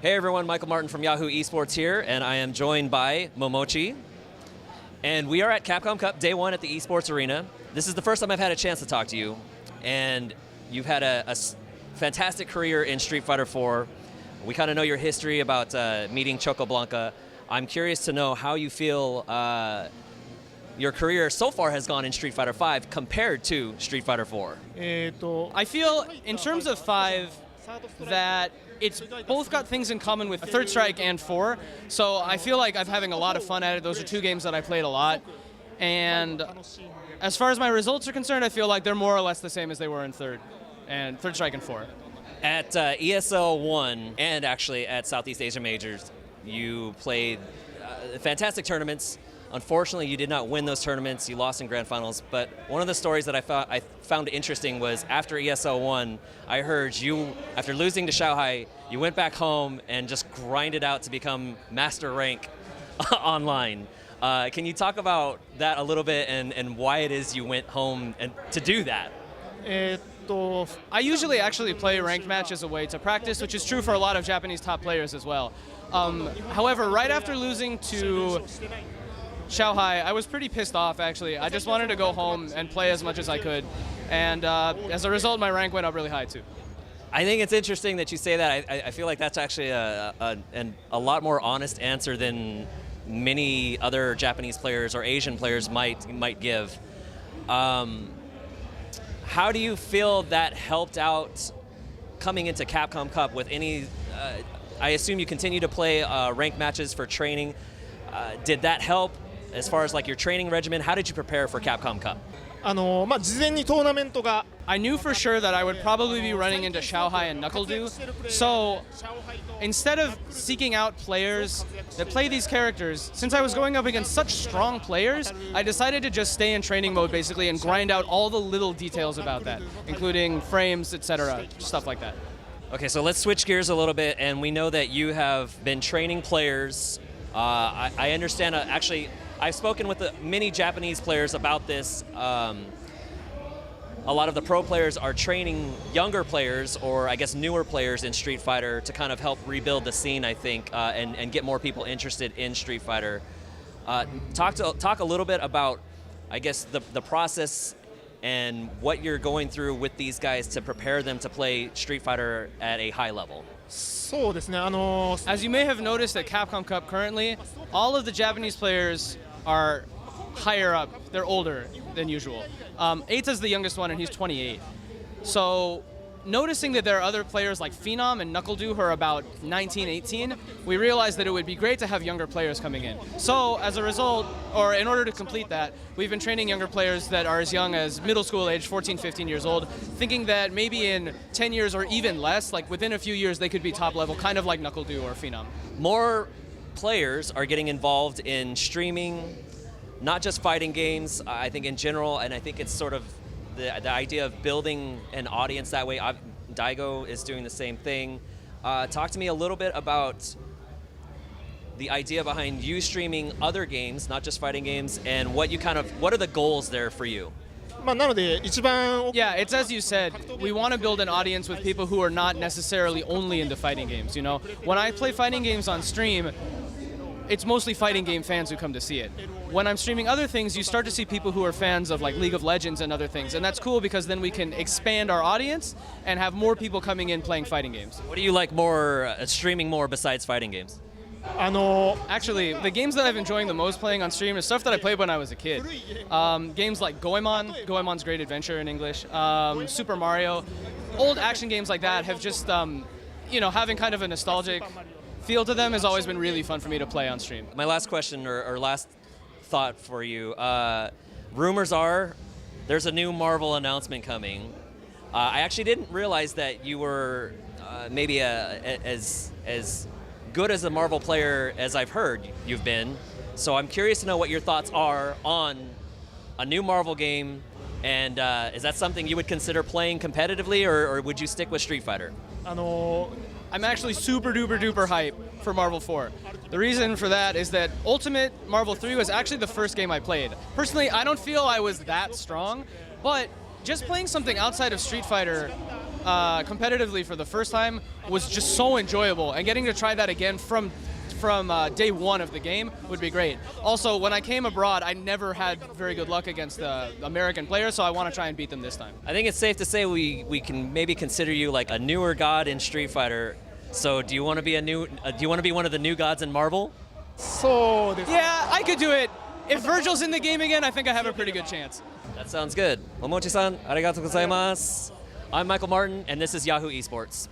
Hey everyone, Michael Martin from Yahoo Esports here, and I am joined by Momochi. And we are at Capcom Cup Day 1 at the Esports Arena. This is the first time I've had a chance to talk to you, and you've had a fantastic career in Street Fighter 4. We kind of know your history about meeting Choco Blanca. I'm curious to know how you feel your career so far has gone in Street Fighter 5 compared to Street Fighter 4. I feel, in terms of 5, that it's both got things in common with Third Strike and 4, so I feel like I'm having a lot of fun at it. Those are two games that I played a lot, and as far as my results are concerned, I feel like they're more or less the same as they were in Third Strike and 4. At ESL 1 and actually at Southeast Asia Majors, you played fantastic tournaments. Unfortunately, you did not win those tournaments. You lost in grand finals. But one of the stories that I found interesting was after ESL 1, I heard you, after losing to Shanghai, you went back home and just grinded out to become master rank online. Can you talk about that a little bit and why it is you went home and to do that? I usually actually play ranked match as a way to practice, which is true for a lot of Japanese top players as well. However, right after losing to Shanghai, I was pretty pissed off, actually. I just wanted to go home and play as much as I could, and as a result, my rank went up really high, too. I think it's interesting that you say that. I feel like that's actually a lot more honest answer than many other Japanese players or Asian players might give. How do you feel that helped out coming into Capcom Cup with any, I assume you continue to play ranked matches for training. Did that help as far as like your training regimen? How did you prepare for Capcom Cup? I knew for sure that I would probably be running into Shanghai and Knuckle-Do, so instead of seeking out players that play these characters, since I was going up against such strong players, I decided to just stay in training mode basically and grind out all the little details about that, including frames, etc., stuff like that. Okay, so let's switch gears a little bit, and we know that you have been training players. I understand, actually, I've spoken with many Japanese players about this. A lot of the pro players are training younger players, or I guess newer players in Street Fighter to kind of help rebuild the scene, I think, and get more people interested in Street Fighter. Talk a little bit about, I guess, the process and what you're going through with these guys to prepare them to play Street Fighter at a high level. As you may have noticed at Capcom Cup currently, all of the Japanese players are higher up. They're older than usual. Eita's the youngest one, and he's 28. So noticing that there are other players like Phenom and Knuckle-Do who are about 19, 18, we realized that it would be great to have younger players coming in. So as a result, or in order to complete that, we've been training younger players that are as young as middle school age, 14, 15 years old, thinking that maybe in 10 years or even less, like within a few years, they could be top level, kind of like Knuckle-Do or Phenom. More players are getting involved in streaming, not just fighting games, I think in general, and I think it's sort of the idea of building an audience that way. Daigo is doing the same thing. Talk to me a little bit about the idea behind you streaming other games, not just fighting games, and what are the goals there for you? Yeah, it's as you said, we want to build an audience with people who are not necessarily only into fighting games, you know? When I play fighting games on stream, it's mostly fighting game fans who come to see it. When I'm streaming other things, you start to see people who are fans of like League of Legends and other things, and that's cool because then we can expand our audience and have more people coming in playing fighting games. What do you like more, streaming more besides fighting games? Actually, the games that I've enjoying the most playing on stream is stuff that I played when I was a kid. Games like Goemon's Great Adventure in English, Super Mario, old action games like that have just, you know, having kind of a nostalgic feel to them has always been really fun for me to play on stream. My last question, or last thought for you, rumors are there's a new Marvel announcement coming. I actually didn't realize that you were maybe as good as a Marvel player as I've heard you've been. So I'm curious to know what your thoughts are on a new Marvel game, and is that something you would consider playing competitively, or would you stick with Street Fighter? I'm actually super duper duper hype for Marvel 4. The reason for that is that Ultimate Marvel 3 was actually the first game I played. Personally, I don't feel I was that strong, but just playing something outside of Street Fighter competitively for the first time was just so enjoyable, and getting to try that again from day one of the game would be great. Also, when I came abroad, I never had very good luck against American players, so I want to try and beat them this time. I think it's safe to say we can maybe consider you like a newer god in Street Fighter. So do you want to be do you want to be one of the new gods in Marvel? Yeah, I could do it. If Virgil's in the game again, I think I have a pretty good chance. That sounds good. Momochi-san, arigatou gozaimasu. I'm Michael Martin, and this is Yahoo Esports.